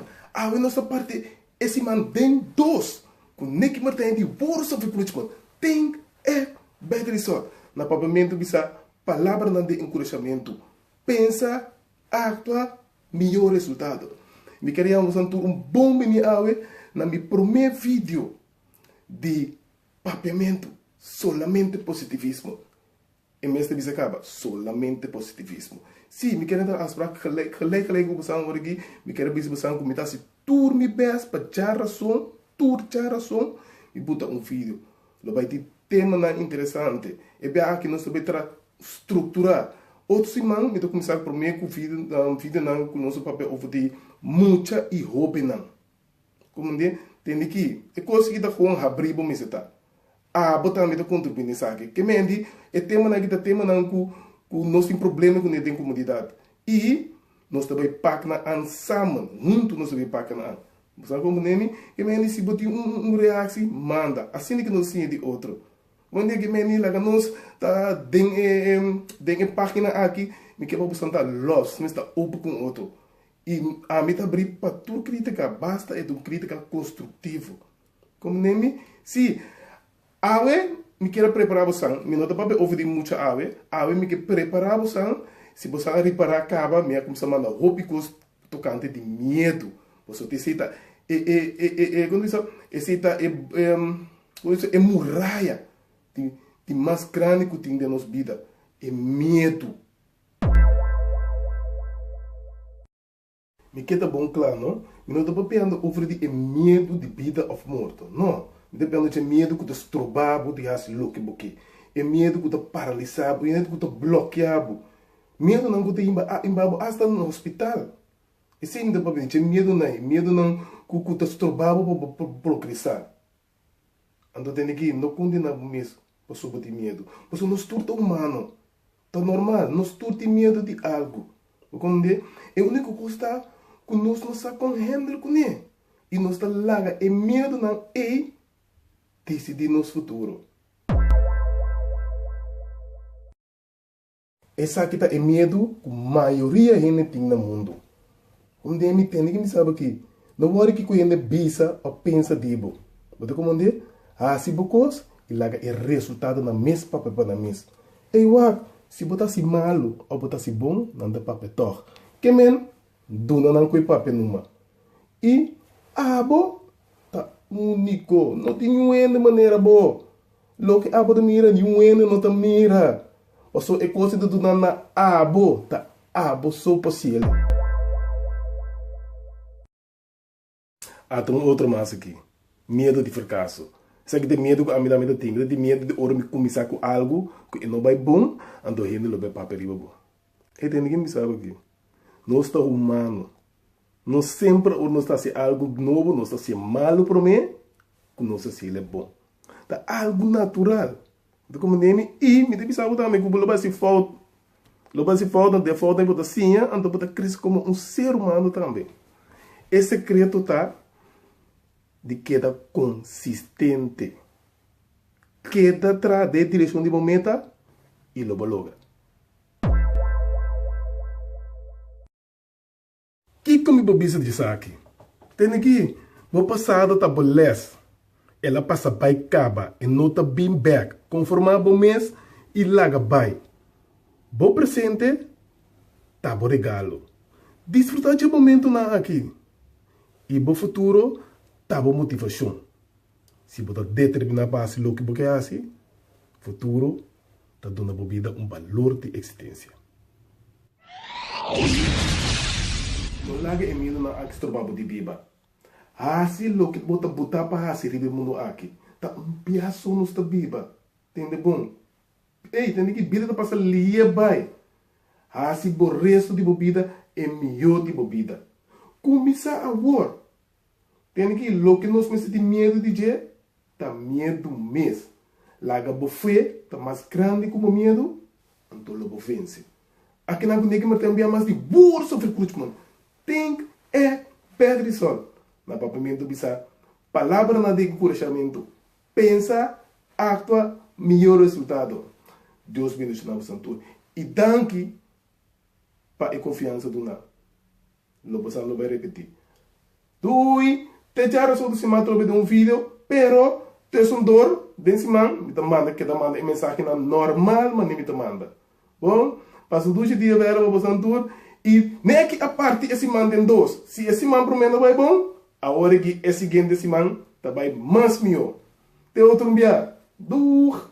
man. A nossa parte, esse man tem dois. Com nem que martem de bolsa de político. Tem better só. Na papamento, bisa, palavra de encorajamento. Pensa, actua, melhor resultado. Me queria usar um bom mini awe na meu primeiro vídeo de papiamento, solamente positivismo. E mesmo bisa acaba, solamente positivismo. Sim, me queria dar as práticas gelijk op besang worden aqui, me queria bisa besang comentar se tur mi best para já razão, e botar vídeo. Lo vai ter tema na interessante. E bem aqui nós também estruturar. Outro semana, eu estou começando primeiro com vídeo com o nosso papel over de muita e hobby não. Como dizer, tem que é coisa que dá com abrir bom meseta. Botar me contribuir nisso aqui. Que mendi é tema na que tema não com nós tem problema com ele tem comunidade. E nós também pacna ensemble, junto nós também pacna. Sabe como neme? Que mendi se botar reação, manda. Assim que nós sim de outro. Quando que mendi lá que nós tá den página aqui, me quer buscar tá los, me está open com outro. E a mim tá abrir para tudo crítica, basta é uma crítica construtivo. Como neme? Se awe me quer preparar você, me não tá para ouvir muito awe me quer preparar você, se você reparar acaba, me começa a mandar roupas tocante de medo. Você te cita quando isso cita é muralha de mais grande que tem de nossa vida, é medo. Me queda bom claro, não? Me não estou pensando over de medo de vida ou morte, não. Me estou pensando de medo que te estrobabo de as louco porque é medo que te paralisado, é medo que te bloqueado, medo não que te embabo hasta no hospital. E se ainda para ver, medo não que te estrobabo para progressar. Então tem que não condenar mesmo para sobre de medo. Porque nós tudo humano, tá normal, nós tudo tem medo de algo. Entende? É a única coisa que nós não sabemos handle com ele. E nós está larga é medo não é decidir nosso futuro. Essa aqui é medo que a maioria gente tem no mundo. Onde me tem que me sabe que não hora que gente bisa ou pensa dibo. Você como onde? Se bocos e larga é resultado na mesma papel na mesma. E se botar se malo ou botar se bom, não dá papel tor. Que men, duna não coi papel numa. E abo tá único, não tem nenhuma maneira boa. Lo que abo da mira, nenhuma não tá mira. Ou só é coisa de duna na abo, tá abo só possível. Tem outro mais aqui. Medo de fracasso. Sabe que tem medo que a minha tem medo de hora me começar com algo que não vai bom, então ele não vai papel bom. E tem ninguém me sabe aqui. Nós estamos humanos. Nós sempre nós está se algo novo, nós está se malo para mim, que nós se ele é bom. Tá algo natural. Então como nem e me tem sabe também que o lobo se falta, de falta botar sim, então botar crescer como um ser humano também. Esse secreto tá de queda consistente. Queda atrás de direção de momento e logo logra. Que como bobisa de aqui? Tem aqui, no passado tá bolés. Ela passa by caba e nota bem back, conformar bom mês e laga by. Bom presente, tá bom regalo. Desfrutar de momento na aqui. E bom futuro, tá boa motivação. Se você determinar para se o que você faz, futuro está dando a vida valor de existência. Não larga em medo na extrobabo de biba. Se o que você botar para se ribe mundo aqui, tá piaço nos ta biba. Entende bom? Ei, tem que vida tá passa lia vai. Se o resto de bebida é melhor de bebida. Começa a war. Tem que lo que nós temos de medo de dizer, tá medo mesmo. Laga bofé, tá mais grande como medo, então logo vence. Aqui na Guiné que tem mais de burro sobre cruzman. Think pedra e sol. Na papamento bisa, palavra na de encorajamento. Pensa, actua, melhor resultado. Deus me deixa na santo. E danke para a confiança do nada. Lo vai repetir. Dui, te jaro so se man trobe de um vídeo, pero te son dor, den se man, me te manda que te manda a mensagem na normal, mas nem me te manda. Bom, passo 2 dias ver o bastante tudo e nem que a parte esse man tem dois. Se esse man pro menos vai bom, a hora que esse gente esse man tá vai mais melhor. Te outro dia, dur